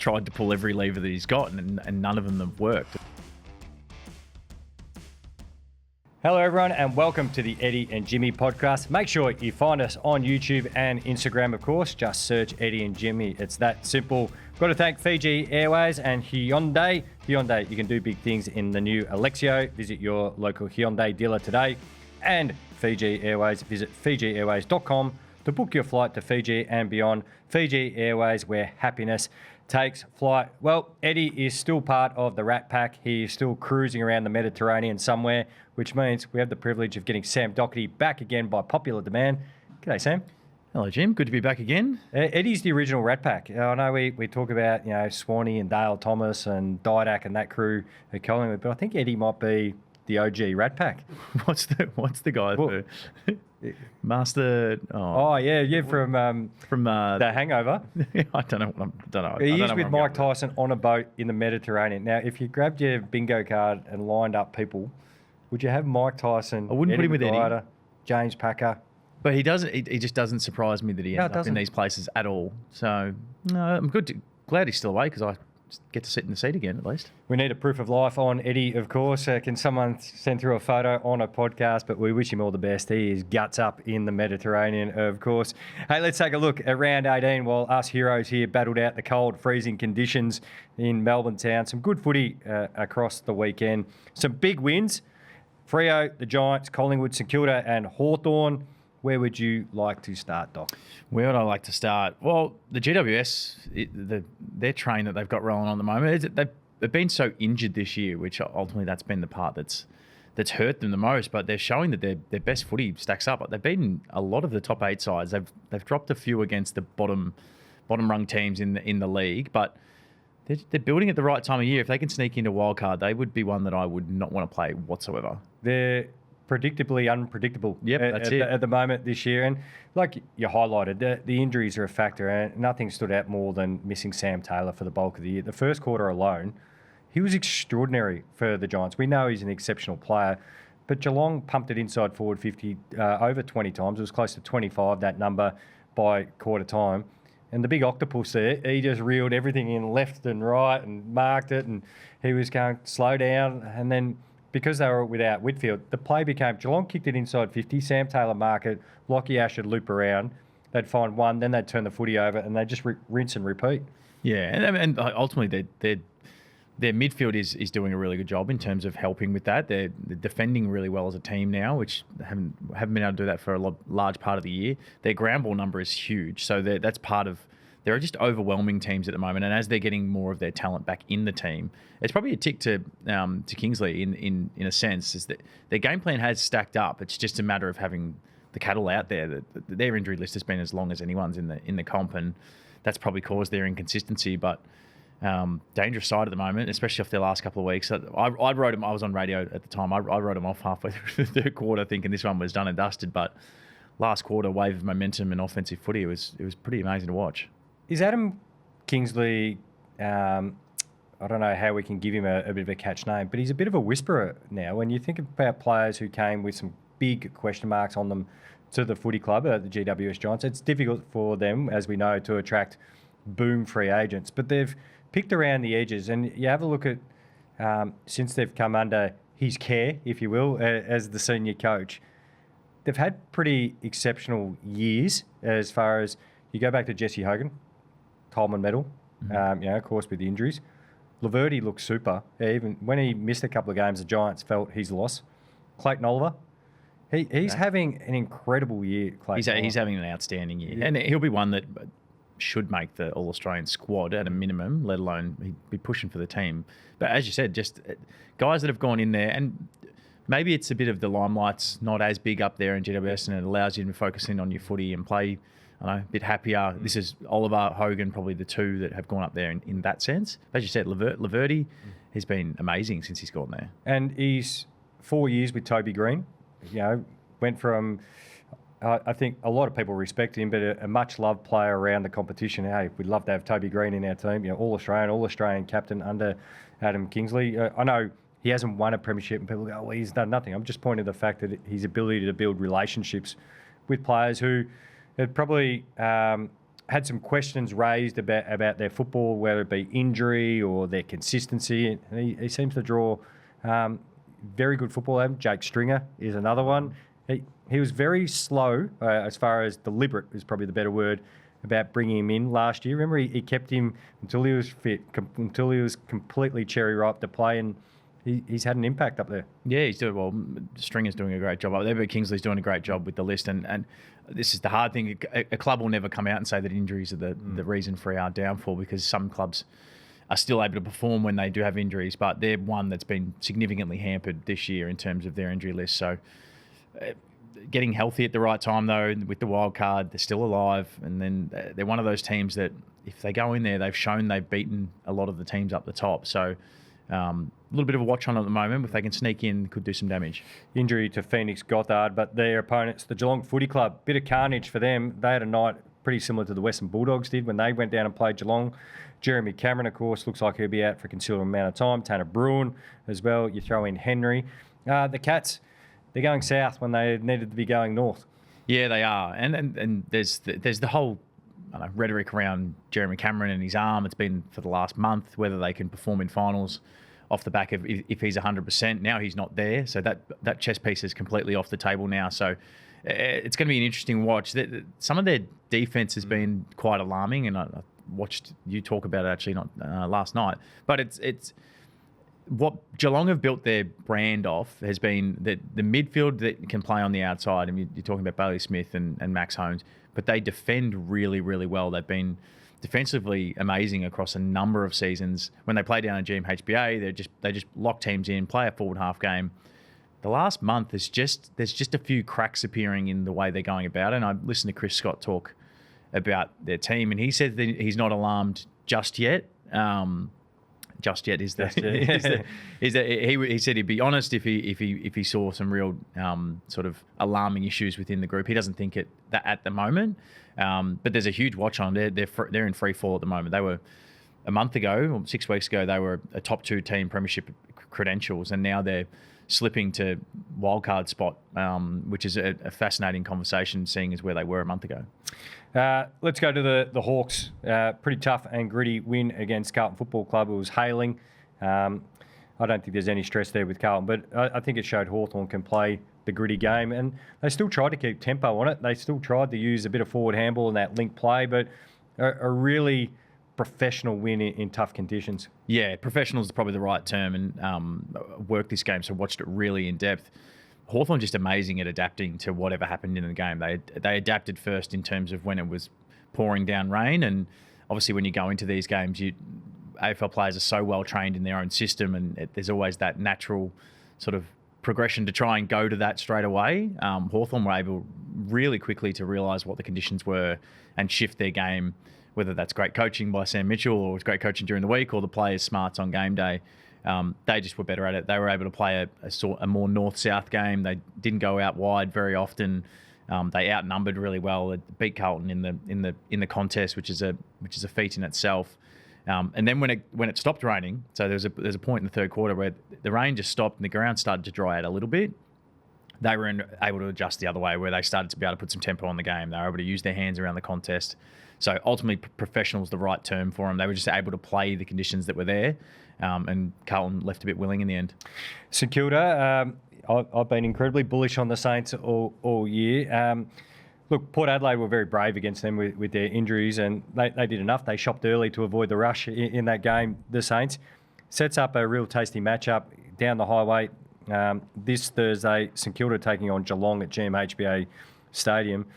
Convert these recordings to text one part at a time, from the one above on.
tried to pull every lever that he's got, and none of them have worked. Hello everyone and welcome to the Eddie and Jimmy podcast. Make sure you find us on YouTube and Instagram, of course. Just search Eddie and Jimmy. It's that simple. Got to thank Fiji Airways and Hyundai. Hyundai, you can do big things in the new Alexio. Visit your local Hyundai dealer today. And Fiji Airways, visit FijiAirways.com to book your flight to Fiji and beyond. Fiji Airways, where happiness takes flight. Well, Eddie is still part of the Rat Pack. He is still cruising around the Mediterranean somewhere, which means we have the privilege of getting Sam Docherty back again by popular demand. G'day, Sam. Hello, Jim. Good to be back again. Eddie's the original Rat Pack. I know we talk about, Swanee and Dale Thomas and Didak and that crew at Collingwood, but I think Eddie might be the OG Rat Pack. What's the guy for Master? From The Hangover. I don't know. He is with Mike Tyson on a boat in the Mediterranean. Now, if you grabbed your bingo card and lined up people, would you have Mike Tyson? I wouldn't put him with Eddie. James Packer. But he doesn't. He just doesn't surprise me that he ends up in these places at all. So no, I'm glad he's still away because I get to sit in the seat again at least. We need a proof of life on Eddie, of course. Can someone send through a photo on a podcast? But we wish him all the best. He is guts up in the Mediterranean, of course. Hey, let's take a look at round 18 while us heroes here battled out the cold, freezing conditions in Melbourne town. Some good footy across the weekend. Some big wins. Freo, the Giants, Collingwood, St Kilda and Hawthorn. Where would you like to start, Doc? Where would I like to start? Well, the GWS, their train that they've got rolling on at the moment, they've been so injured this year, which ultimately that's been the part that's hurt them the most. But they're showing that their best footy stacks up. They've beaten a lot of the top 8 sides. They've dropped a few against the bottom rung teams in the league, but they're building at the right time of year. If they can sneak into wildcard, they would be one that I would not want to play whatsoever. They're predictably unpredictable at the moment this year. And like you highlighted, the injuries are a factor, and nothing stood out more than missing Sam Taylor for the bulk of the year. The first quarter alone, he was extraordinary for the Giants. We know he's an exceptional player, but Geelong pumped it inside forward 50 over 20 times. It was close to 25, that number, by quarter time. And the big octopus there, he just reeled everything in left and right and marked it, and he was going slow down. And then because they were without Whitfield, the play became Geelong kicked it inside 50, Sam Taylor mark it, Lockie Ash would loop around, they'd find one, then they'd turn the footy over, and they'd just rinse and repeat. Yeah, and ultimately their midfield is doing a really good job in terms of helping with that. They're defending really well as a team now, which haven't been able to do that for a large part of the year. Their ground ball number is huge, so that's part of. There are just overwhelming teams at the moment, and as they're getting more of their talent back in the team, it's probably a tick to Kingsley in a sense, is that their game plan has stacked up. It's just a matter of having the cattle out there. Their injury list has been as long as anyone's in the comp, and that's probably caused their inconsistency. But dangerous side at the moment, especially off their last couple of weeks. I wrote them. I was on radio at the time. I wrote them off halfway through the third quarter, thinking this one was done and dusted. But last quarter, wave of momentum and offensive footy, it was pretty amazing to watch. Is Adam Kingsley, I don't know how we can give him a bit of a catch name, but he's a bit of a whisperer now. When you think about players who came with some big question marks on them to the footy club, the GWS Giants, it's difficult for them, as we know, to attract boom free agents. But they've picked around the edges, and you have a look at since they've come under his care, if you will, as the senior coach, they've had pretty exceptional years as far as you go back to Jesse Hogan, Coleman medal, of course, with the injuries. Laverty looks super. Even when he missed a couple of games, the Giants felt his loss. Clayton Oliver, he's having an incredible year, Clayton. He's having an outstanding year. Yeah. And he'll be one that should make the All-Australian squad at a minimum, let alone he'd be pushing for the team. But as you said, just guys that have gone in there, and maybe it's a bit of the limelight's not as big up there in GWS, and it allows you to focus in on your footy and play a bit happier. This is Oliver, Hogan, probably the two that have gone up there in that sense. As you said, Laverty has been amazing since he's gone there. And he's 4 years with Toby Green. Went from, I think a lot of people respect him, but a much-loved player around the competition. Hey, we'd love to have Toby Green in our team. All-Australian captain under Adam Kingsley. I know he hasn't won a premiership and people go, well, he's done nothing. I'm just pointing to the fact that his ability to build relationships with players who have probably had some questions raised about their football, whether it be injury or their consistency. And he seems to draw very good football. Jake Stringer is another one. He was very slow, as far as deliberate is probably the better word, about bringing him in last year. Remember, he kept him until he was fit, until he was completely cherry ripe to play, and he's had an impact up there. Yeah, he's doing well. Stringer's doing a great job up there, but Kingsley's doing a great job with the list. And this is the hard thing. A club will never come out and say that injuries are the reason for our downfall, because some clubs are still able to perform when they do have injuries, but they're one that's been significantly hampered this year in terms of their injury list. So getting healthy at the right time, though, with the wild card, they're still alive. And then they're one of those teams that if they go in there, they've shown they've beaten a lot of the teams up the top. So a little bit of a watch on at the moment. If they can sneak in, could do some damage. Injury to Phoenix Gothard, but their opponents, the Geelong Footy Club, bit of carnage for them. They had a night pretty similar to the Western Bulldogs did when they went down and played Geelong. Jeremy Cameron, of course, looks like he'll be out for a considerable amount of time. Tanner Bruin as well. You throw in Henry. The Cats, they're going south when they needed to be going north. Yeah, they are. And there's the whole rhetoric around Jeremy Cameron and his arm. It's been for the last month, whether they can perform in finals off the back of if he's 100%. Now he's not there. So that chess piece is completely off the table now. So it's going to be an interesting watch. Some of their defense has been quite alarming, and I watched you talk about it actually not last night. But it's what Geelong have built their brand off has been that the midfield that can play on the outside. I mean, you're talking about Bailey Smith and Max Holmes, but they defend really, really well. They've been defensively amazing across a number of seasons. When they play down at GMHBA, they just lock teams in, play a forward half game. The last month there's just a few cracks appearing in the way they're going about it. And I listened to Chris Scott talk about their team, and he said that he's not alarmed just yet. Just yet is that he said he'd be honest if he saw some real sort of alarming issues within the group. He doesn't think that at the moment, but there's a huge watch on. They're in free fall at the moment. They were a month ago or 6 weeks ago. They were a top 2 team premiership credentials, and now they're slipping to wildcard spot, which is a fascinating conversation, seeing as where they were a month ago. Let's go to the Hawks. Pretty tough and gritty win against Carlton Football Club. It was hailing. I don't think there's any stress there with Carlton, but I think it showed Hawthorn can play the gritty game, and they still tried to keep tempo on it. They still tried to use a bit of forward handball in that link play, but a really professional win in tough conditions. Yeah, professional is probably the right term, and worked this game, so watched it really in depth. Hawthorn just amazing at adapting to whatever happened in the game. They adapted first in terms of when it was pouring down rain, and obviously when you go into these games, AFL players are so well trained in their own system, and there's always that natural sort of progression to try and go to that straight away. Hawthorn were able really quickly to realise what the conditions were and shift their game, whether that's great coaching by Sam Mitchell or it's great coaching during the week or the players' smarts on game day. They just were better at it. They were able to play a more north-south game. They didn't go out wide very often. They outnumbered really well. They beat Carlton in the contest, which is a feat in itself. And then when it stopped raining, so there's a point in the third quarter where the rain just stopped and the ground started to dry out a little bit. They were able to adjust the other way, where they started to be able to put some tempo on the game. They were able to use their hands around the contest. So ultimately, professional is the right term for them. They were just able to play the conditions that were there, and Carlton left a bit willing in the end. St Kilda, I've been incredibly bullish on the Saints all year. Look, Port Adelaide were very brave against them with their injuries, and they did enough. They shopped early to avoid the rush in that game. The Saints sets up a real tasty matchup down the highway this Thursday. St Kilda taking on Geelong at GMHBA Stadium.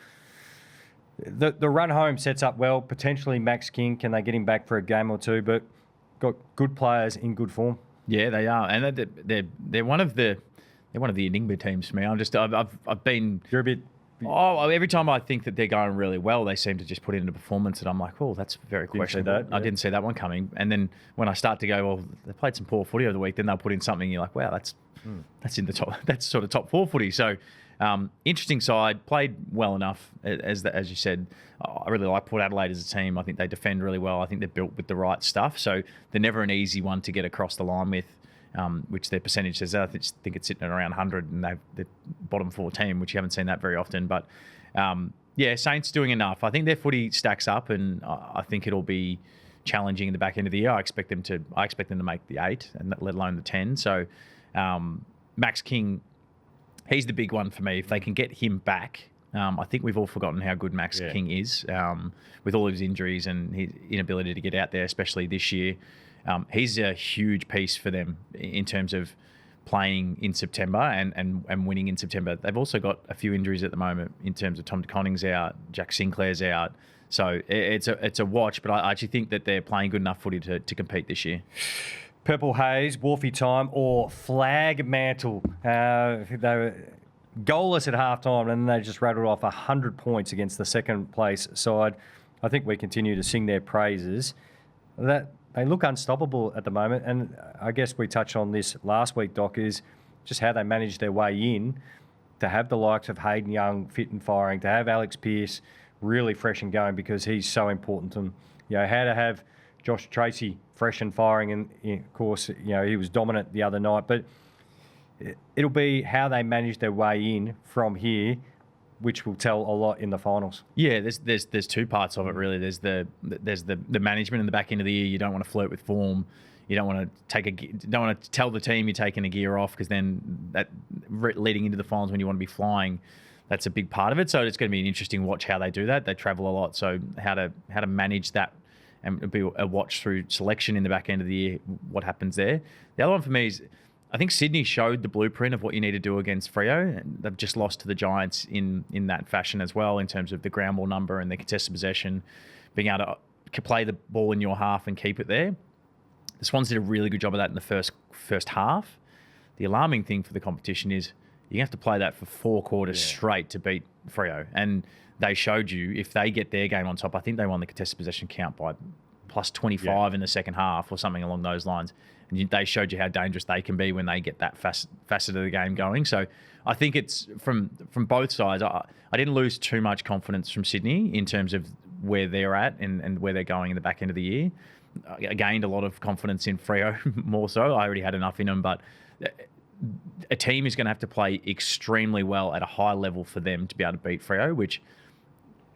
The run home sets up well. Potentially Max King, can they get him back for a game or two? But got good players in good form. Yeah, they are, and they're one of the enigma teams for me. I've been. You're a bit. Oh, every time I think that they're going really well, they seem to just put in a performance that I'm like, oh, that's very questionable. I didn't see that one coming. And then when I start to go, well, they played some poor footy over the week, then they'll put in something. You're like, wow, that's in the top. That's sort of top 4 footy. So. Interesting side, played well enough, as you said. I really like Port Adelaide as a team. I think they defend really well. I think they're built with the right stuff. So they're never an easy one to get across the line with, which their percentage says. I think it's sitting at around 100, and they're bottom 4 team, which you haven't seen that very often. But Yeah, Saints doing enough. I think their footy stacks up, and I think it'll be challenging in the back end of the year. I expect them to make the 8, and let alone the 10. So Max King, he's the big one for me. If they can get him back, I think we've all forgotten how good Max King is with all of his injuries and his inability to get out there, especially this year. He's a huge piece for them in terms of playing in September and winning in September. They've also got a few injuries at the moment in terms of Tom DeConning's out, Jack Sinclair's out. So it's a watch, but I actually think that they're playing good enough footy to compete this year. Purple Haze, Wharfie time, or Flagmantle. They were goalless at halftime, and they just rattled off 100 points against the second place side. I think we continue to sing their praises. That they look unstoppable at the moment, and I guess we touched on this last week, Doc, is just how they managed their way in to have the likes of Hayden Young fit and firing, to have Alex Pearce really fresh and going because he's so important to them. How to have Josh Tracy fresh and firing, and of course, he was dominant the other night, but it'll be how they manage their way in from here, which will tell a lot in the finals. Yeah, there's two parts of it really. There's the management in the back end of the year. You don't want to flirt with form. You don't want to tell the team you're taking a gear off, because then that leading into the finals when you want to be flying, that's a big part of it. So it's going to be an interesting watch how they do that. They travel a lot, so how to manage that, and it'll be a watch through selection in the back end of the year. What happens there? The other one for me is, I think Sydney showed the blueprint of what you need to do against Freo. And they've just lost to the Giants in that fashion as well, in terms of the ground ball number and the contested possession, being able to play the ball in your half and keep it there. The Swans did a really good job of that in the first half. The alarming thing for the competition is you have to play that for 4 quarters straight to beat Freo. And they showed you, if they get their game on top, I think they won the contested possession count by plus 25 in the second half or something along those lines. And they showed you how dangerous they can be when they get that facet of the game going. So I think it's from both sides. I didn't lose too much confidence from Sydney in terms of where they're at and where they're going in the back end of the year. I gained a lot of confidence in Freo more so. I already had enough in them, but a team is going to have to play extremely well at a high level for them to be able to beat Freo, which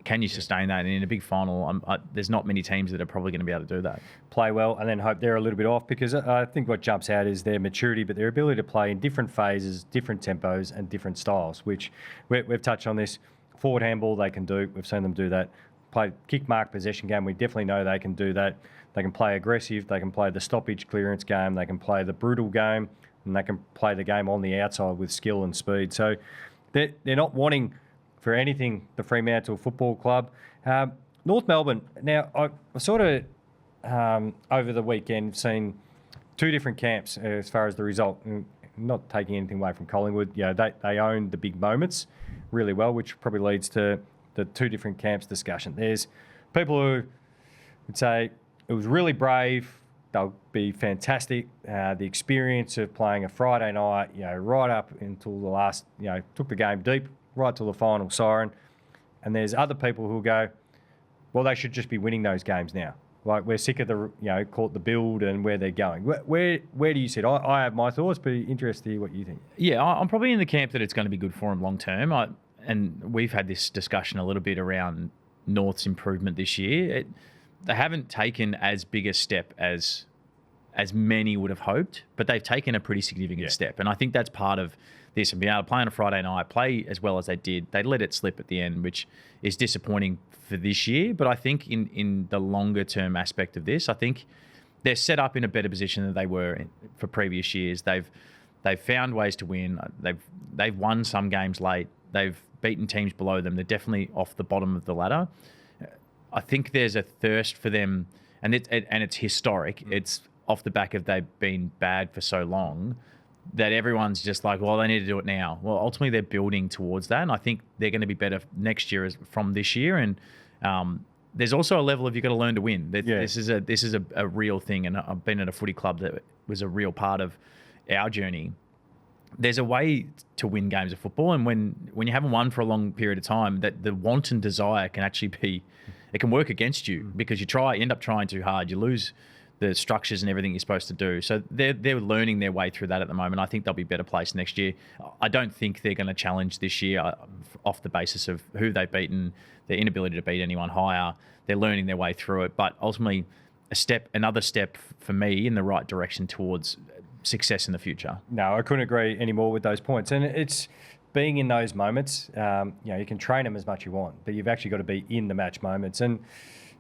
can you sustain that? And in a big final, there's not many teams that are probably going to be able to do that. Play well and then hope they're a little bit off, because I think what jumps out is their maturity, but their ability to play in different phases, different tempos and different styles, which we've touched on this. Forward handball they can do. We've seen them do that. Play kick mark possession game. We definitely know they can do that. They can play aggressive. They can play the stoppage clearance game. They can play the brutal game, and they can play the game on the outside with skill and speed. So they're not wanting for anything the Fremantle Football Club. North Melbourne. Now, I sort of, over the weekend, seen 2 different camps as far as the result. And not taking anything away from Collingwood. They own the big moments really well, which probably leads to the 2 different camps discussion. There's people who would say it was really brave. They'll be fantastic. The experience of playing a Friday night, right up until the last, took the game deep, right till the final siren. And there's other people who go, well, they should just be winning those games now. Like, we're sick of the, call it the build and where they're going. Where do you sit? I have my thoughts, but interested to hear what you think. Yeah, I'm probably in the camp that it's going to be good for them long term. And we've had this discussion a little bit around North's improvement this year. They haven't taken as big a step as many would have hoped, but they've taken a pretty significant step. And I think that's part of this, and being able to play on a Friday night, play as well as they did. They let it slip at the end, which is disappointing for this year. But I think in the longer term aspect of this, I think they're set up in a better position than they were for previous years. They've found ways to win. They've won some games late. They've beaten teams below them. They're definitely off the bottom of the ladder. I think there's a thirst for them, and it's historic. It's off the back of they've been bad for so long that everyone's just like, well, they need to do it now. Well, ultimately they're building towards that, and I think they're going to be better next year from this year. And there's also a level of you've got to learn to win. This is a real thing, and I've been at a footy club that was a real part of our journey. There's a way to win games of football, and when you haven't won for a long period of time, that the wanton desire can actually be, it can work against you, because you end up trying too hard. You lose the structures and everything you're supposed to do. So they're learning their way through that at the moment. I think they'll be better placed next year. I don't think they're going to challenge this year off the basis of who they've beaten, their inability to beat anyone higher. They're learning their way through it, but ultimately another step for me in the right direction towards success in the future. No, I couldn't agree any more with those points. And it's being in those moments. You can train them as much as you want, but you've actually got to be in the match moments. And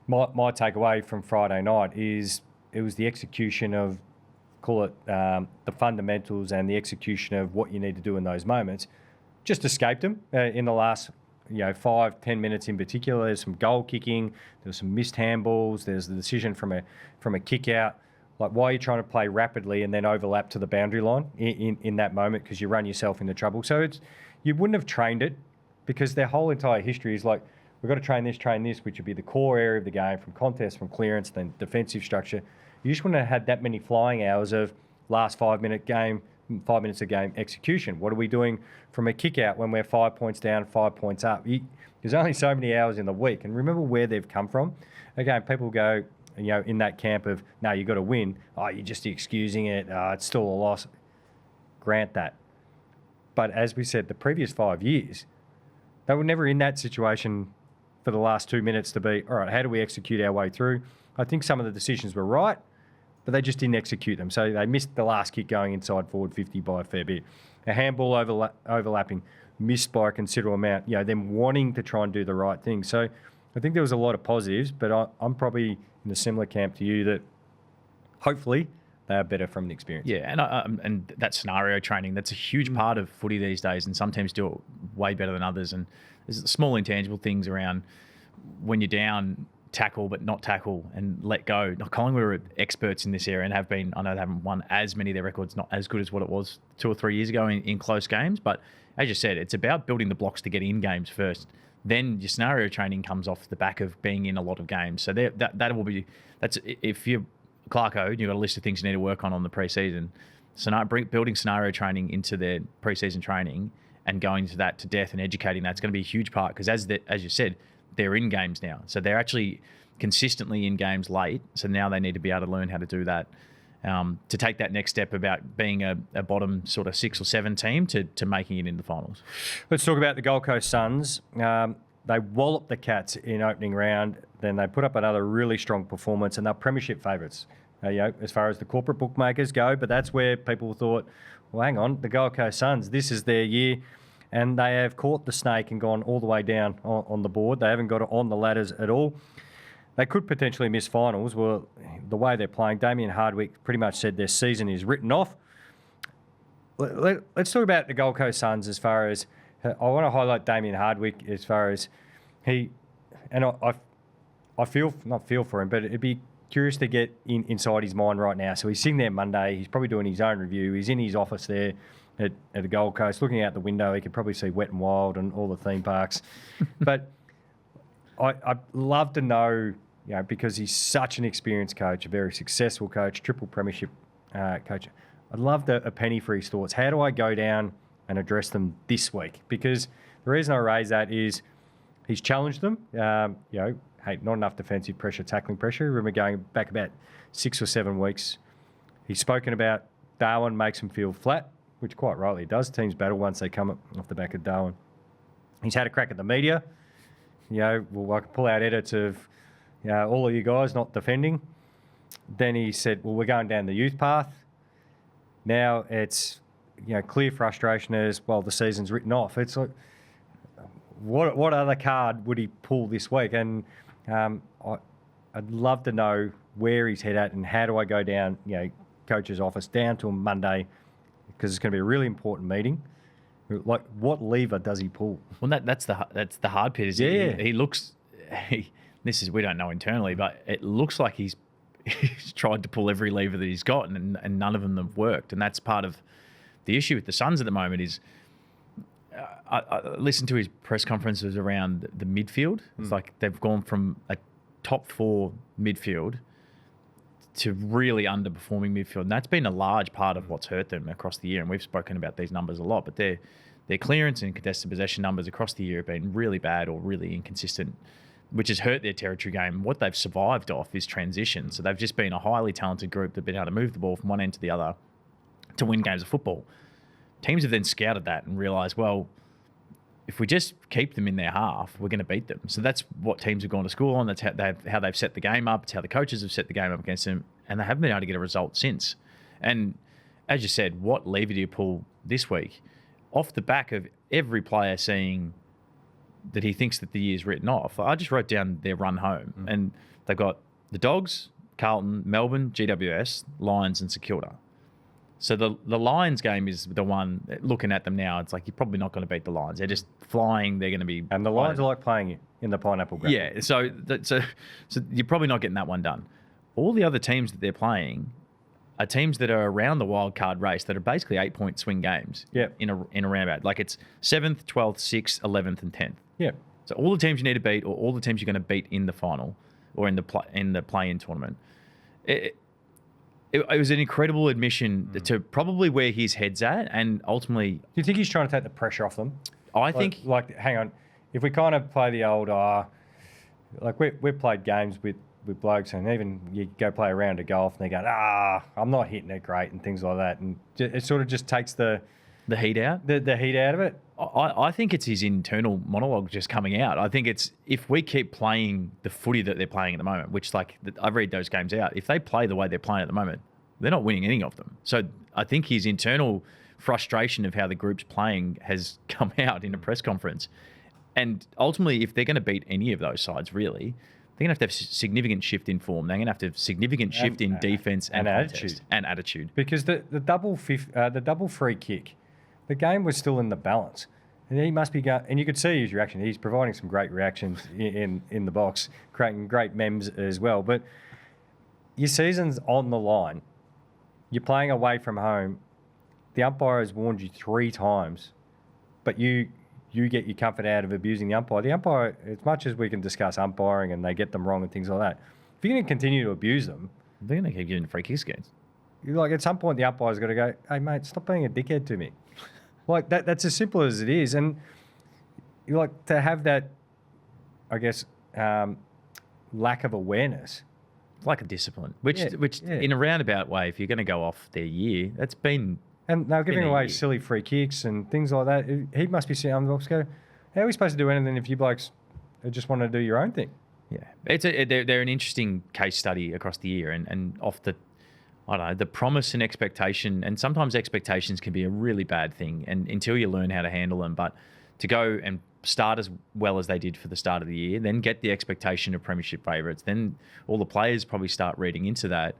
my takeaway from Friday night is it was the execution of, call it the fundamentals and the execution of what you need to do in those moments. Just escaped them in the last 5-10 minutes in particular. There's some goal kicking, there's some missed handballs, there's the decision from a kick out. Like, why are you trying to play rapidly and then overlap to the boundary line in that moment, because you run yourself into trouble? So you wouldn't have trained it, because their whole entire history is like, we've got to train this, which would be the core area of the game, from contest, from clearance, then defensive structure. You just wouldn't have had that many flying hours of last 5 minutes of game execution. What are we doing from a kick out when we're 5 points down, 5 points up? There's only so many hours in the week. And remember where they've come from. Again, people go, in that camp of, no, you've got to win. Oh, you're just excusing it. It's still a loss. Grant that. But as we said, the previous 5 years, they were never in that situation for the last 2 minutes to be, all right, how do we execute our way through? I think some of the decisions were right, but they just didn't execute them. So they missed the last kick going inside forward 50 by a fair bit. A handball overlapping, missed by a considerable amount, them wanting to try and do the right thing. So I think there was a lot of positives, but I'm probably in a similar camp to you that hopefully they are better from the experience. Yeah, and that scenario training, that's a huge part of footy these days, and some teams do it way better than others. And there's small intangible things around when you're down, tackle but not tackle and let go. Collingwood are experts in this area and have been. I know they haven't won as many of their records, not as good as what it was 2 or 3 years ago in close games. But as you said, it's about building the blocks to get in games first. Then your scenario training comes off the back of being in a lot of games. So that will be, that's, if you're Clarko, you've got a list of things you need to work on the preseason. Building scenario training into their preseason training and going to that to death and educating that's going to be a huge part, because as you said, they're in games now. So they're actually consistently in games late. So now they need to be able to learn how to do that, to take that next step about being a bottom sort of 6 or 7 team to making it into the finals. Let's talk about the Gold Coast Suns. They walloped the Cats in opening round. Then they put up another really strong performance, and they're premiership favourites, as far as the corporate bookmakers go. But that's where people thought, well, hang on, the Gold Coast Suns, this is their year. And they have caught the snake and gone all the way down on the board. They haven't got it on the ladders at all. They could potentially miss finals. Well, the way they're playing, Damien Hardwick pretty much said their season is written off. Let's talk about the Gold Coast Suns as far as, I want to highlight Damien Hardwick as far as I not feel for him, but it'd be curious to get inside his mind right now. So he's sitting there Monday. He's probably doing his own review. He's in his office there at the Gold Coast, looking out the window. He could probably see Wet and Wild and all the theme parks. But I'd love to know, because he's such an experienced coach, a very successful coach, triple premiership coach. I'd love a penny for his thoughts. How do I go down and address them this week? Because the reason I raise that is he's challenged them. Hey, not enough defensive pressure, tackling pressure. Remember going back about 6 or 7 weeks. He's spoken about Darwin makes him feel flat, which quite rightly does. Teams battle once they come off the back of Darwin. He's had a crack at the media. I can pull out edits of all of you guys not defending. Then he said, well, we're going down the youth path. Now it's clear frustration as, well, the season's written off. It's like, what other card would he pull this week? And I'd love to know where he's head at and how do I go down, coach's office down to Monday, because it's going to be a really important meeting. Like, what lever does he pull? Well, that's the hard bit. Is he looks. We don't know internally, but it looks like he's tried to pull every lever that he's got, and none of them have worked. And that's part of the issue with the Suns at the moment. Is I listened to his press conferences around the midfield. It's like they've gone from a top 4 midfield to really underperforming midfield. And that's been a large part of what's hurt them across the year. And we've spoken about these numbers a lot, but their clearance and contested possession numbers across the year have been really bad or really inconsistent which has hurt their territory game. What they've survived off is transition. So they've just been a highly talented group that have been able to move the ball from one end to the other to win games of football. Teams have then scouted that and realised, well, if we just keep them in their half, we're going to beat them. So that's what teams have gone to school on. That's how they've set the game up. It's how the coaches have set the game up against them. And they haven't been able to get a result since. And as you said, what lever do you pull this week? Off the back of every player seeing that he thinks that the year's written off. I just wrote down their run home. And they've got the Dogs, Carlton, Melbourne, GWS, Lions and St Kilda. So the Lions game is the one, looking at them now, it's like you're probably not going to beat the Lions. They're just flying. They're going to be... And the Lions are like playing you in the Pineapple Ground. Yeah, so you're probably not getting that one done. All the other teams that they're playing are teams that are around the wild card race that are basically 8-point swing games in a roundabout. Like it's 7th, 12th, 6th, 11th and 10th. Yeah. So all the teams you need to beat or all the teams you're going to beat in the final or in the play-in tournament. It was an incredible admission to probably where his head's at, and ultimately... Do you think he's trying to take the pressure off them? I think... Hang on. If we kind of play the old... we've played games with blokes, and even you go play a round of golf, and they go, I'm not hitting it great, and things like that. And it sort of just takes the heat out? The heat out of it? I think it's his internal monologue just coming out. I think it's if we keep playing the footy that they're playing at the moment, which I've read those games out, if they play the way they're playing at the moment, they're not winning any of them. So I think his internal frustration of how the group's playing has come out in a press conference. And ultimately, if they're going to beat any of those sides, really, they're going to have significant shift in form. They're going to have to have significant shift in defence and attitude. And attitude. Because the double free kick, the game was still in the balance. And he must be going, and you could see his reaction. He's providing some great reactions in the box, creating great memes as well. But your season's on the line. You're playing away from home. The umpire has warned you 3 times, but you get your comfort out of abusing the umpire. The umpire, as much as we can discuss umpiring and they get them wrong and things like that, if you're going to continue to abuse them, they're going to keep giving free kicks against. Like at some point, the umpire's got to go, hey, mate, stop being a dickhead to me. Like that's as simple as it is. And you like to have that, I guess, lack of awareness. Like a discipline, which in a roundabout way, if you're going to go off their year, that's been... And they're giving away silly free kicks and things like that. He must be sitting on the box go, how are we supposed to do anything if you blokes just want to do your own thing? Yeah. They're an interesting case study across the year and off the... I don't know, the promise and expectation, and sometimes expectations can be a really bad thing, and until you learn how to handle them. But to go and start as well as they did for the start of the year, then get the expectation of premiership favourites, then all the players probably start reading into that.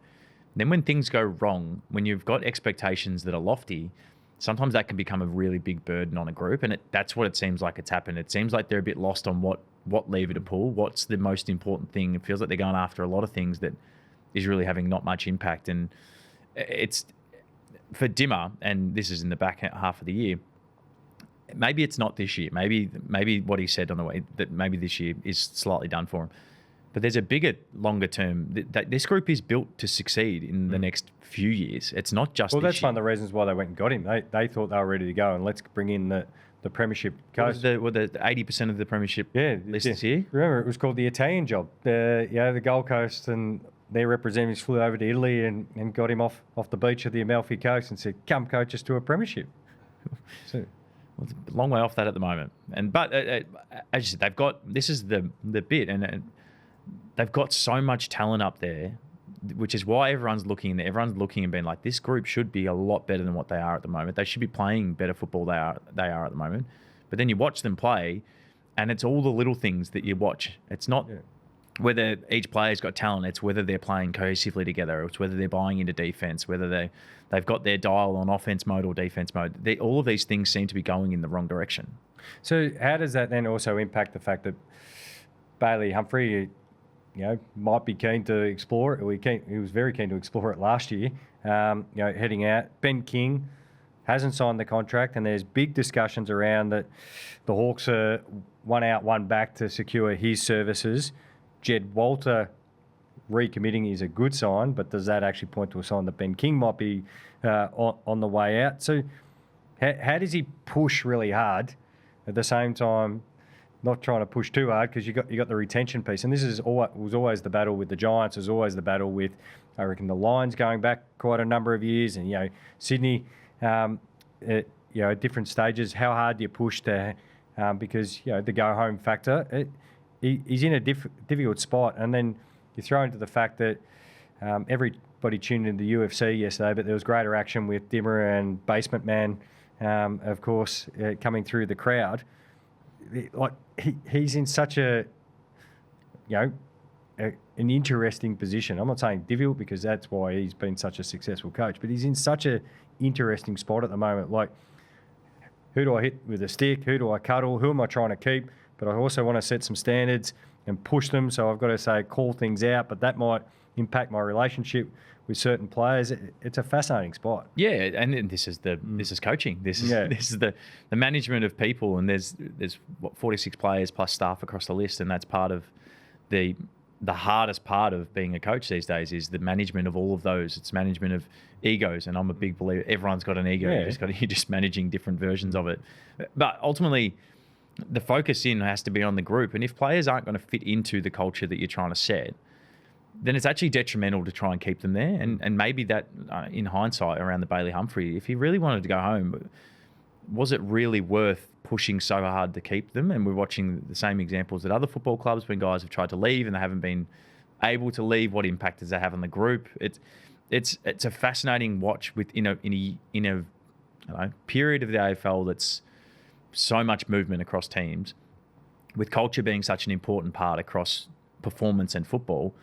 Then when things go wrong, when you've got expectations that are lofty, sometimes that can become a really big burden on a group, and that's what it seems like it's happened. It seems like they're a bit lost on what lever to pull, what's the most important thing. It feels like they're going after a lot of things that is really having not much impact. And it's for Dimmer, and this is in the back half of the year, maybe it's not this year. Maybe what he said on the way, that maybe this year is slightly done for him. But there's a bigger, longer term, that this group is built to succeed in the next few years. It's not just Well, this that's year. one of the reasons why they went and got him. They thought they were ready to go, and let's bring in the premiership coach. The 80% of the premiership list this year? Remember, it was called the Italian job. The Gold Coast and their representatives flew over to Italy and got him off the beach of the Amalfi Coast and said, come coach us to a premiership. So, well, it's a long way off that at the moment. But as you said, they've got, this is the bit, and they've got so much talent up there, which is why everyone's looking and being like, this group should be a lot better than what they are at the moment. They should be playing better football they are at the moment. But then you watch them play, and it's all the little things that you watch. It's not whether each player's got talent, it's whether they're playing cohesively together, it's whether they're buying into defence, whether they've got their dial on offence mode or defence mode. All of these things seem to be going in the wrong direction. So how does that then also impact the fact that Bailey Humphrey, might be keen to explore it? He was very keen to explore it last year, heading out. Ben King hasn't signed the contract, and there's big discussions around that the Hawks are one out, one back to secure his services. Jed Walter recommitting is a good sign, but does that actually point to a sign that Ben King might be on the way out? So how does he push really hard at the same time not trying to push too hard because you got the retention piece. And this was always the battle with the Giants. It was always the battle with, I reckon, the Lions going back quite a number of years, and Sydney, at different stages. How hard do you push to? Because the go home factor, he's in a difficult spot, and then you throw into the fact that everybody tuned into the UFC yesterday, but there was greater action with Dimmer and Basement Man, of course, coming through the crowd. Like he's in such an interesting position. I'm not saying difficult because that's why he's been such a successful coach, but he's in such an interesting spot at the moment. Like, who do I hit with a stick? Who do I cuddle? Who am I trying to keep? But I also want to set some standards and push them. So I've got to say, call things out, but that might impact my relationship with certain players. It's a fascinating spot. Yeah, and this is coaching. This is the management of people, and there's 46 players plus staff across the list, and that's part of the hardest part of being a coach these days is the management of all of those. It's management of egos, and I'm a big believer. Everyone's got an ego. Yeah. You're just managing different versions of it. But ultimately, the focus has to be on the group. And if players aren't going to fit into the culture that you're trying to set, then it's actually detrimental to try and keep them there. And maybe that, in hindsight, around the Bailey Humphrey, if he really wanted to go home, was it really worth pushing so hard to keep them? And we're watching the same examples at other football clubs when guys have tried to leave and they haven't been able to leave. What impact does that have on the group? It's a fascinating watch in a period of the AFL that's so much movement across teams, with culture being such an important part across performance and football.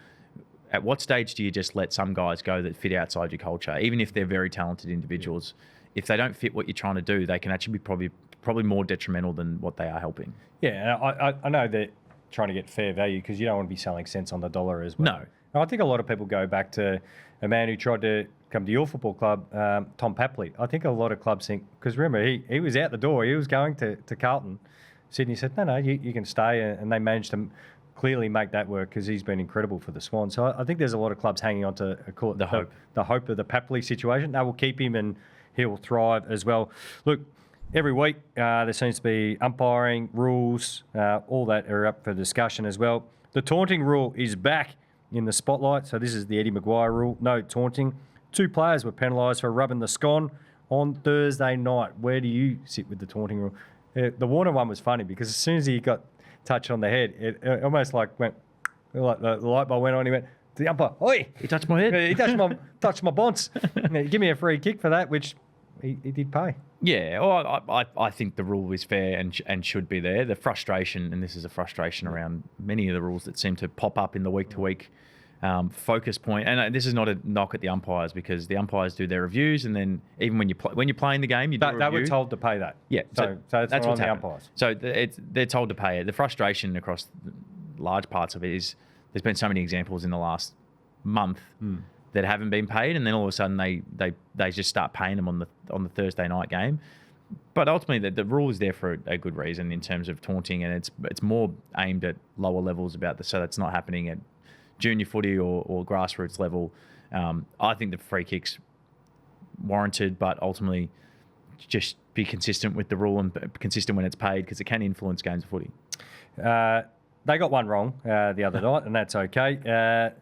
At what stage do you just let some guys go that fit outside your culture, even if they're very talented individuals? If they don't fit what you're trying to do, they can actually be probably more detrimental than what they are helping. Yeah, I know they're trying to get fair value because you don't want to be selling cents on the dollar as well. No. And I think a lot of people go back to a man who tried to come to your football club, Tom Papley. I think a lot of clubs think, because remember, he was out the door. He was going to Carlton. Sydney said, no, you can stay. And they managed to clearly make that work because he's been incredible for the Swans. So I think there's a lot of clubs hanging on to the hope of the Papley situation. They will keep him and he will thrive as well. Look, every week there seems to be umpiring, rules, all that are up for discussion as well. The taunting rule is back in the spotlight. So this is the Eddie Maguire rule, no taunting. 2 players were penalised for rubbing the scone on Thursday night. Where do you sit with the taunting rule? The Warner one was funny because as soon as he got touched on the head, it almost like went, like the light bulb went on. He went to the umpire, oi! He touched my head. He touched my bonce. Give me a free kick for that, which he did pay. Yeah, well, I think the rule is fair and should be there. The frustration, and this is a frustration around many of the rules that seem to pop up in the week-to-week focus point. And this is not a knock at the umpires because the umpires do their reviews, and then even when you're playing the game, you do a review. They were told to pay that. Yeah, so that's what's on the umpires. So they're told to pay it. The frustration across large parts of it is there's been so many examples in the last month that haven't been paid, and then all of a sudden they just start paying them on the Thursday night game. But ultimately, the rule is there for a good reason in terms of taunting, and it's more aimed at lower levels so that's not happening at junior footy or grassroots level. I think the free kick's warranted, but ultimately just be consistent with the rule and consistent when it's paid because it can influence games of footy. They got one wrong the other night, and that's okay.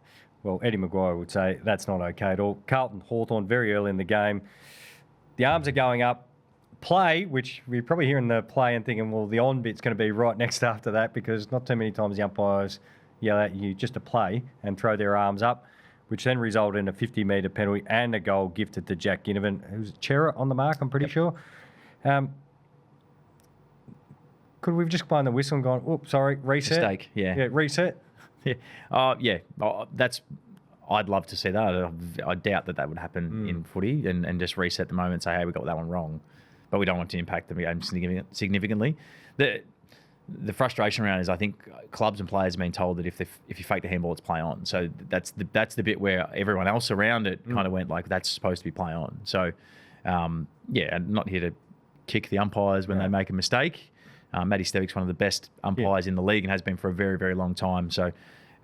Well, Eddie Maguire would say that's not okay at all. Carlton Hawthorn very early in the game. The arms are going up. Play, which we're probably hearing the play and thinking, well, the on bit's going to be right next after that because not too many times the umpires yell at you just to play and throw their arms up, which then resulted in a 50-metre penalty and a goal gifted to Jack Ginnivan, who's Chera on the mark, I'm pretty sure. Could we have just blown the whistle and gone, oops, sorry, reset? Mistake, yeah. Yeah, reset? Yeah. I'd love to see that. I doubt that would happen in footy and just reset the moment and say, hey, we got that one wrong. But we don't want to impact the game significantly. The frustration around is I think clubs and players have been told that if you fake the handball, it's play on. So that's the bit where everyone else around it kind of went like, that's supposed to be play on. So, I'm not here to kick the umpires when they make a mistake. Matty Stevick's one of the best umpires in the league and has been for a very, very long time. So,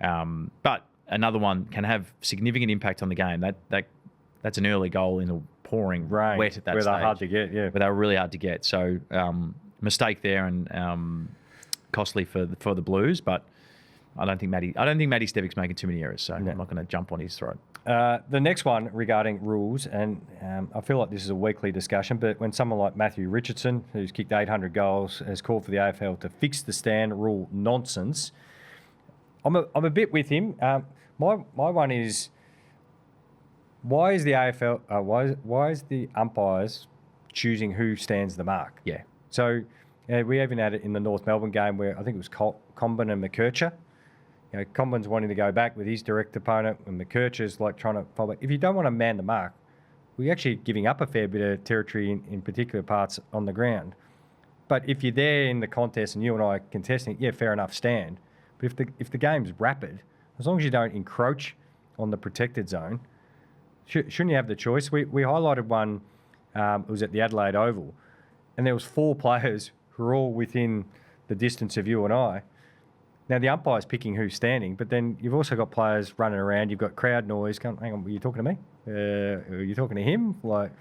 but another one can have significant impact on the game. That's an early goal in a pouring wet at that stage. Where they're hard to get, yeah. Where they were really hard to get. So, mistake there, and costly for the Blues, but I don't think Matty Stevic's making too many errors, so I'm not going to jump on his throat. The next one regarding rules, and I feel like this is a weekly discussion, but when someone like Matthew Richardson, who's kicked 800 goals, has called for the AFL to fix the stand rule nonsense, I'm a bit with him. My one is, why is the AFL why is the umpires choosing who stands the mark? Yeah. So we even had it in the North Melbourne game where I think it was Comben and McKercher. Comben's wanting to go back with his direct opponent, and McKercher's like trying to fall back. If you don't want to man the mark, we're actually giving up a fair bit of territory in particular parts on the ground. But if you're there in the contest and you and I are contesting, yeah, fair enough, stand. But if the game's rapid, as long as you don't encroach on the protected zone, shouldn't you have the choice? We highlighted one, it was at the Adelaide Oval, and there was 4 players who were all within the distance of you and I. Now, the umpire's picking who's standing, but then you've also got players running around. You've got crowd noise. Hang on, were you talking to me? Are you talking to him? Like,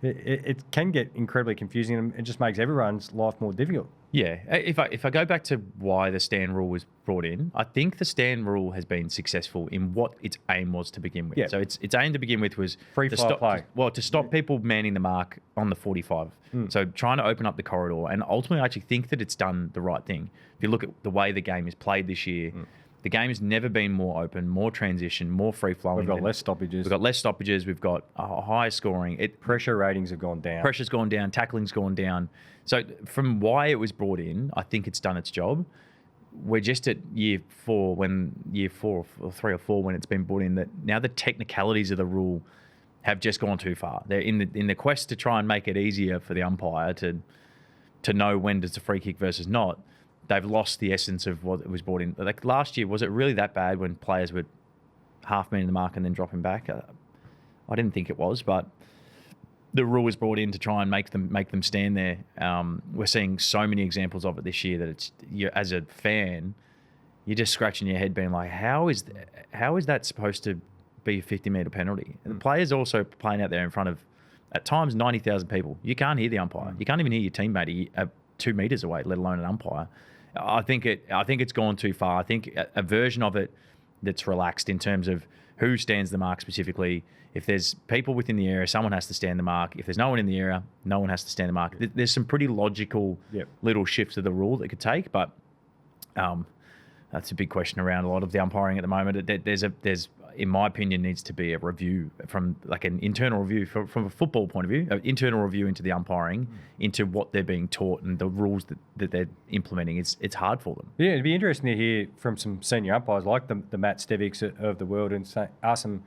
it can get incredibly confusing, and it just makes everyone's life more difficult. Yeah. If I go back to why the stand rule was brought in, I think the stand rule has been successful in what its aim was to begin with. Yeah. So its aim to begin with was free to fly stop play. to stop people manning the mark on the 45. So trying to open up the corridor, and ultimately I actually think that it's done the right thing. If you look at the way the game is played this year, the game has never been more open, more transition, more free flowing. We've got less stoppages. We've got a higher scoring. Pressure ratings have gone down. Pressure's gone down. Tackling's gone down. So from why it was brought in, I think it's done its job. We're just at year 4 or 3 or 4 when it's been brought in, that now the technicalities of the rule have just gone too far. They're in the quest to try and make it easier for the umpire to know when it's a free kick versus not. They've lost the essence of what it was brought in. Like last year, was it really that bad when players would half man the mark and then dropping back? I didn't think it was, but the rule was brought in to try and make them stand there. We're seeing so many examples of it this year that as a fan, you're just scratching your head, being like, how is that supposed to be a 50-metre penalty? And the players also playing out there in front of, at times, 90,000 people. You can't hear the umpire. You can't even hear your teammate 2 metres away, let alone an umpire. I think it's gone too far. I think a version of it that's relaxed in terms of who stands the mark specifically. If there's people within the area, someone has to stand the mark. If there's no one in the area, no one has to stand the mark. There's some pretty logical little shifts of the rule that could take, but that's a big question around a lot of the umpiring at the moment. There's in my opinion, needs to be a review from like an internal review from a football point of view, an internal review into the umpiring, into what they're being taught and the rules that they're implementing. It's hard for them. Yeah, it'd be interesting to hear from some senior umpires like the Matt Stevics of the world and ask them,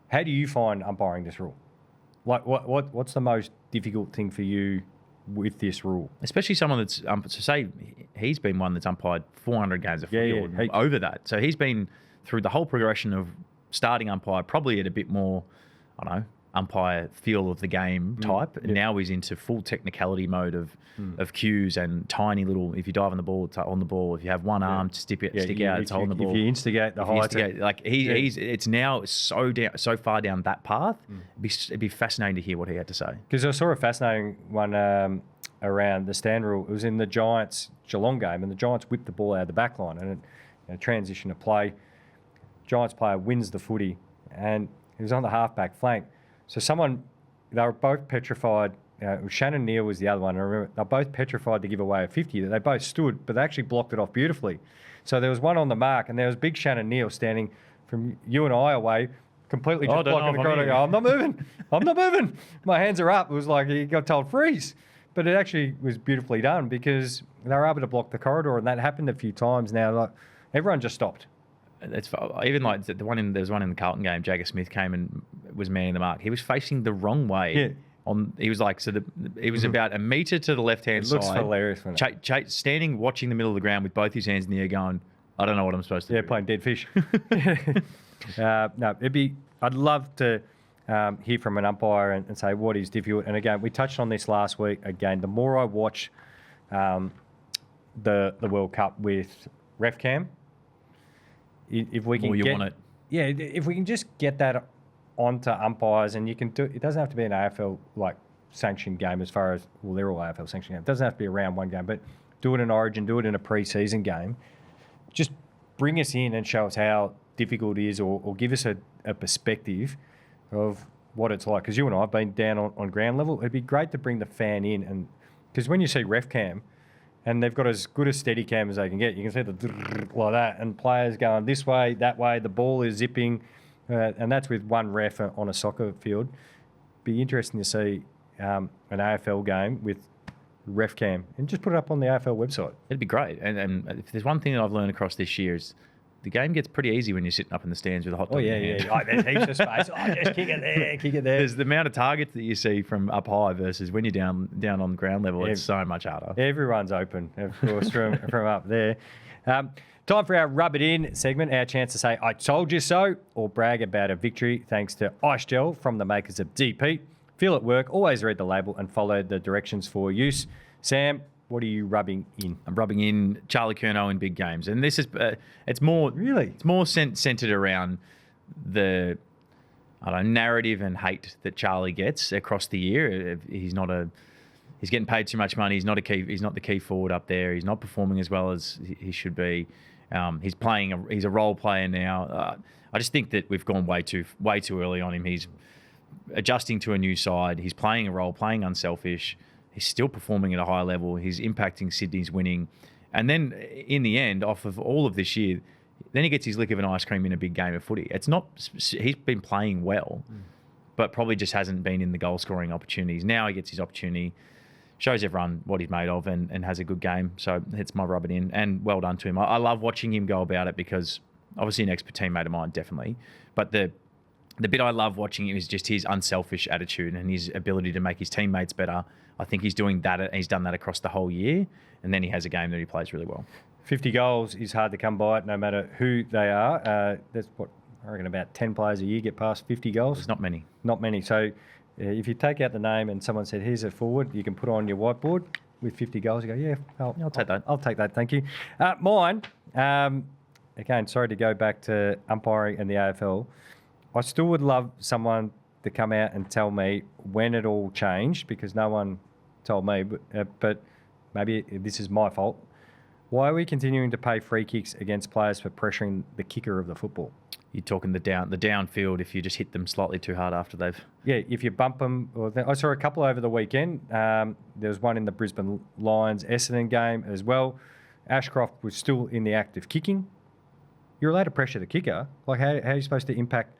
how do you find umpiring this rule? Like, what's the most difficult thing for you with this rule? Especially someone that's so say he's been one that's umpired 400 games of footy over that. So he's been through the whole progression of starting umpire, probably at a bit more, I don't know, umpire feel of the game type. And now he's into full technicality mode of cues and tiny little, if you dive on the ball, it's on the ball. If you have one arm to stick out, it's holding the ball. If you instigate the height. It's now so far down that path. It'd be fascinating to hear what he had to say. Because I saw a fascinating one around the stand rule. It was in the Giants Geelong game, and the Giants whipped the ball out of the back line and it transition to play. Giants player wins the footy, and he was on the halfback flank. So they were both petrified. Shannon Neal was the other one. I remember they were both petrified to give away a 50. They both stood, but they actually blocked it off beautifully. So there was one on the mark, and there was big Shannon Neal standing from you and I away, completely just blocking the corner. I'm not moving. I'm not moving. My hands are up. It was like he got told freeze. But it actually was beautifully done because they were able to block the corridor, and that happened a few times now. Like everyone just stopped. It's even like there was one in the Carlton game. Jagger Smith came and was manning the mark. He was facing the wrong way. Yeah. He was like he was about a metre to the left hand side. Looks hilarious. Standing, watching the middle of the ground with both his hands in the air, going, I don't know what I'm supposed to do. Yeah, playing dead fish. No, I'd love to hear from an umpire and say what is difficult. And again, we touched on this last week. Again, the more I watch the World Cup with RefCam, if we can want it. Yeah, if we can just get that onto umpires, and you can do it doesn't have to be an AFL like sanctioned game as far as they're all AFL sanctioned games. It doesn't have to be a round one game, but do it in Origin, do it in a pre-season game. Just bring us in and show us how difficult it is, or give us a perspective of what it's like. Because you and I have been down on ground level. It'd be great to bring the fan in, and because when you see ref cam, and they've got as good a steady cam as they can get, you can see the like that, and players going this way, that way, the ball is zipping, and that's with one ref on a soccer field. Be interesting to see an AFL game with ref cam, and just put it up on the AFL website. It'd be great. And if there's one thing that I've learned across this year is the game gets pretty easy when you're sitting up in the stands with a hot dog in your hand. Oh, there's heaps of space. Just kick it there, kick it there. There's the amount of targets that you see from up high versus when you're down on the ground level. It's so much harder. Everyone's open, of course, from up there. Time for our Rub It In segment, our chance to say, I told you so, or brag about a victory thanks to Ice Gel from the makers of DP. Feel at work, always read the label and follow the directions for use. Sam, what are you rubbing in? I'm rubbing in Charlie Curnow in big games. And this is, it's more centered around the narrative and hate that Charlie gets across the year. He's getting paid too much money. He's not the key forward up there. He's not performing as well as he should be. He's a role player now. I just think that we've gone way too early on him. He's adjusting to a new side. He's playing a role, playing unselfish. He's still performing at a high level. He's impacting Sydney's winning. And then in the end, off of all of this year, then he gets his lick of an ice cream in a big game of footy. He's been playing well, but probably just hasn't been in the goal scoring opportunities. Now he gets his opportunity, shows everyone what he's made of, and has a good game. So it's my rub it in, and well done to him. I love watching him go about it because obviously an expert teammate of mine, definitely. But the bit I love watching him is just his unselfish attitude and his ability to make his teammates better. I think he's doing that. He's done that across the whole year, and then he has a game that he plays really well. 50 goals is hard to come by, no matter who they are. That's what I reckon about 10 players a year get past 50 goals. There's not many. Not many. So if you take out the name and someone said, here's a forward, you can put on your whiteboard with 50 goals. You go, yeah, I'll take that. I'll take that. Thank you. Mine, again, sorry to go back to umpiring and the AFL. I still would love someone to come out and tell me when it all changed, because no one told me, but maybe this is my fault. Why are we continuing to pay free kicks against players for pressuring the kicker of the football? You're talking the downfield if you just hit them slightly too hard after they've... Yeah, if you bump them. I saw a couple over the weekend. There was one in the Brisbane Lions-Essendon game as well. Ashcroft was still in the act of kicking. You're allowed to pressure the kicker. Like, how are you supposed to impact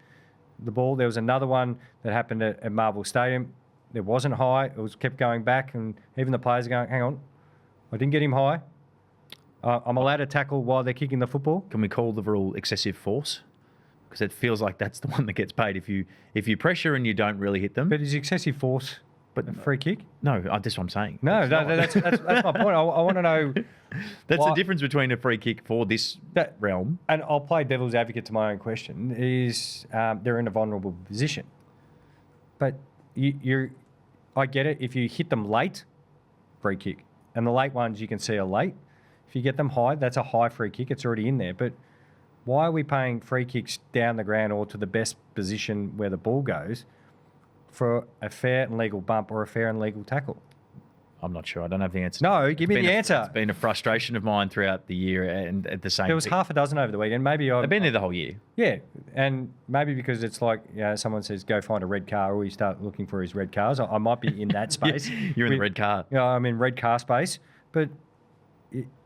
the ball? There was another one that happened at Marvel Stadium. It wasn't high. It was kept going back, and even the players are going, hang on, I didn't get him high. I'm allowed to tackle while they're kicking the football. Can we call the rule excessive force? Because it feels like that's the one that gets paid if you pressure and you don't really hit them. But is excessive force a free kick? No, that's what I'm saying. No, that's my point. I want to know. That's the difference between a free kick for this realm. And I'll play devil's advocate to my own question, is they're in a vulnerable position. But I get it. If you hit them late, free kick. And the late ones you can see are late. If you get them high, that's a high free kick. It's already in there. But why are we paying free kicks down the ground or to the best position where the ball goes for a fair and legal bump or a fair and legal tackle? I'm not sure. I don't have the answer. No, give me the answer. It's been a frustration of mine throughout the year, and at the same. There was half a dozen over the weekend. Maybe I've been there the whole year. Yeah, and maybe because it's like, someone says go find a red car, or you start looking for his red cars. I might be in that space. You're in the red car. Yeah, I'm in red car space, but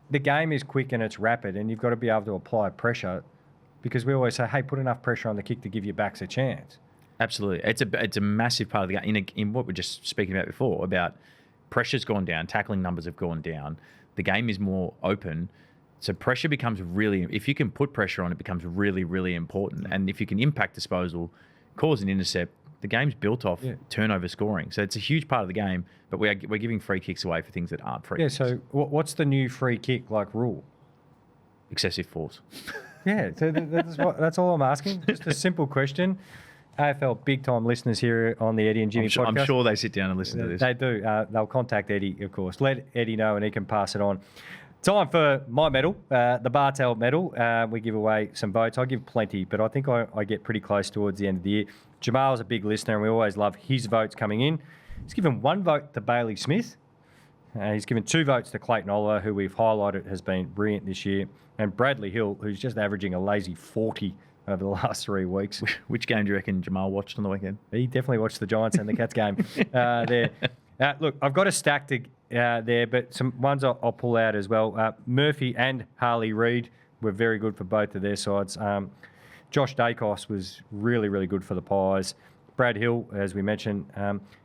the game is quick and it's rapid, and you've got to be able to apply pressure, because we always say, hey, put enough pressure on the kick to give your backs a chance. Absolutely, it's a massive part of the game. In what we were just speaking about before, about pressure's gone down, tackling numbers have gone down, the game is more open, so pressure becomes really. If you can put pressure on, it becomes really, really important. And if you can impact disposal, cause an intercept, the game's built off turnover scoring. So it's a huge part of the game, but we're giving free kicks away for things that aren't free kicks. So what's the new free kick rule? Excessive force. Yeah, so that's all I'm asking. Just a simple question. AFL big-time listeners here on the Eddie and Jimmy podcast. I'm sure they sit down and listen to this. They do. They'll contact Eddie, of course. Let Eddie know and he can pass it on. Time for my medal, the Bartel Medal. We give away some votes. I give plenty, but I think I get pretty close towards the end of the year. Jamal's a big listener, and we always love his votes coming in. He's given one vote to Bailey Smith. He's given 2 votes to Clayton Oliver, who we've highlighted has been brilliant this year, and Bradley Hill, who's just averaging a lazy 40 over the last 3 weeks. Which game do you reckon Jamal watched on the weekend? He definitely watched the Giants and the Cats game there. Look, I've got a stack there, but some ones I'll pull out as well. Murphy and Harley Reid were very good for both of their sides. Josh Dacos was really, really good for the Pies. Brad Hill, as we mentioned.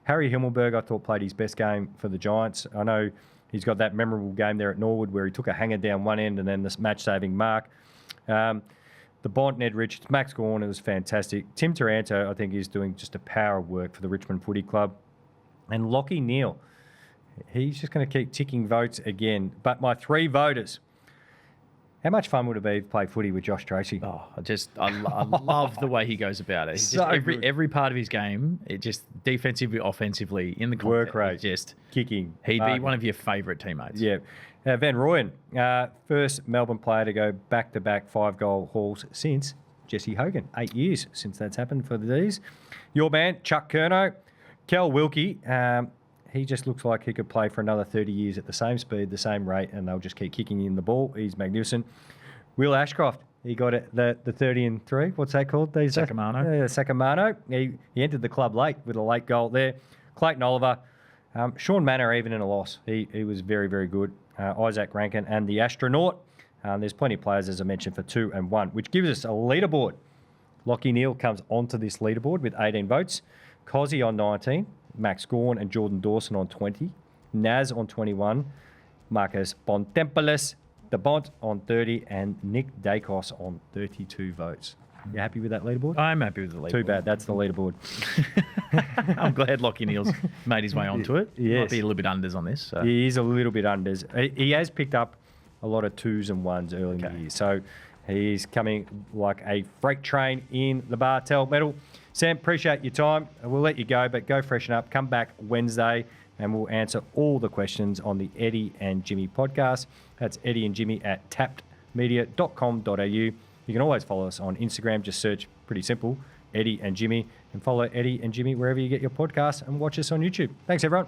Harry Himmelberg, I thought, played his best game for the Giants. I know he's got that memorable game there at Norwood where he took a hanger down one end and then this match-saving mark. The Bont, Ned Richards, Max Gawn, it was fantastic. Tim Taranto, I think, is doing just a power of work for the Richmond Footy Club. And Lockie Neal, he's just going to keep ticking votes again. But my 3 voters, how much fun would it be to play footy with Josh Tracy? Oh, I love the way he goes about it. So every part of his game, it just defensively, offensively, in the work rate, just kicking. He'd be one of your favourite teammates. Yeah. Van Rooyen, first Melbourne player to go back-to-back 5-goal hauls since Jesse Hogan. 8 years since that's happened for these. Your man, Chuck Curnow. Kel Wilkie, he just looks like he could play for another 30 years at the same speed, the same rate, and they'll just keep kicking in the ball. He's magnificent. Will Ashcroft, he got it the 30 and 3. What's that called? Sacramano. Sacramano. He entered the club late with a late goal there. Clayton Oliver. Sean Manor, even in a loss, he was very, very good. Isaac Rankin and the astronaut. There's plenty of players, as I mentioned, for 2 and 1, which gives us a leaderboard. Lockie Neal comes onto this leaderboard with 18 votes. Cozzy on 19. Max Gawn and Jordan Dawson on 20. Naz on 21. Marcus Bontempoulos, the Bont on 30. And Nick Dacos on 32 votes. You happy with that leaderboard? I'm happy with the leaderboard. Too bad. That's the leaderboard. I'm glad Lockie Neal's made his way onto it. Yes. Might be a little bit unders on this. So. He is a little bit unders. He has picked up a lot of 2s and 1s early in the year. So he's coming like a freight train in the Bartel Medal. Sam, appreciate your time. We'll let you go, but go freshen up. Come back Wednesday and we'll answer all the questions on the Eddie and Jimmy podcast. That's Eddie and Jimmy at tappedmedia.com.au. You can always follow us on Instagram. Just search, pretty simple, Eddie and Jimmy, and follow Eddie and Jimmy wherever you get your podcasts and watch us on YouTube. Thanks, everyone.